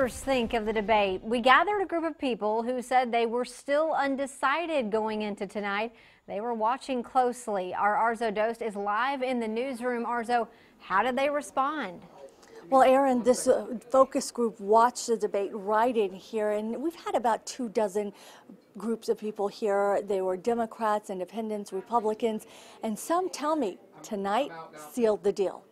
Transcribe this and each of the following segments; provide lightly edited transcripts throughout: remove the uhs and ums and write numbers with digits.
voters think of the debate. We gathered a group of people who said they were still undecided going into tonight. They were watching closely. Our Arzo Dost is live in the newsroom. Arzo, how did they respond? Well, Aaron, this focus group watched the debate right in here, and we've had about 24 groups of people here. They were Democrats, Independents, Republicans, and some tell me tonight sealed the deal.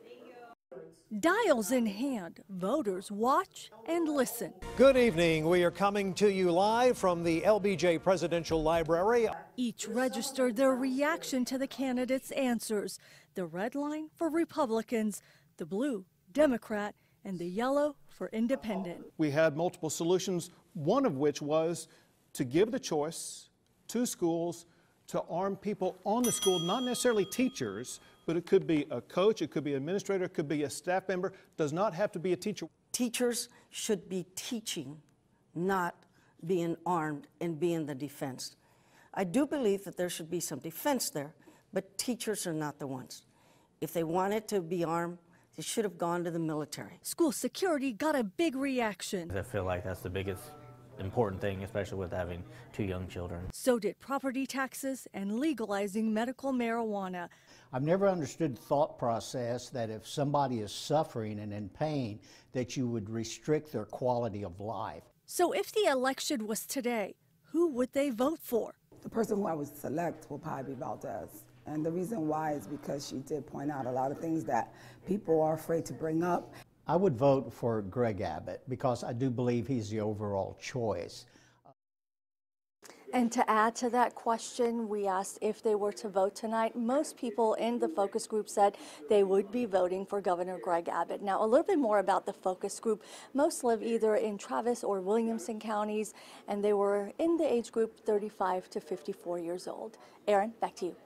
Dials in hand, voters watch and listen. Good evening. We are coming to you live from the LBJ Presidential Library. Each registered their reaction to the candidates' answers. The red line for Republicans, the blue Democrat, and the yellow for independent. We had multiple solutions, one of which was to give the choice to schools to arm people on the school, not necessarily teachers, but it could be a coach, it could be an administrator, it could be a staff member, does not have to be a teacher. Teachers should be teaching, not being armed and being the defense. I do believe that there should be some defense there, but teachers are not the ones. If they wanted to be armed, they should have gone to the military. School security got a big reaction. I feel like that's the biggest important thing, especially with having 2 young children. So did property taxes and legalizing medical marijuana. I've never understood the thought process that if somebody is suffering and in pain, that you would restrict their quality of life. So if the election was today, who would they vote for? The person who I would select will probably be Valdez. And the reason why is because she did point out a lot of things that people are afraid to bring up. I would vote for Greg Abbott because I do believe he's the overall choice. And to add to that question, we asked if they were to vote tonight. Most people in the focus group said they would be voting for Governor Greg Abbott. Now, a little bit more about the focus group. Most live either in Travis or Williamson counties, and they were in the age group 35 to 54 years old. Aaron, back to you.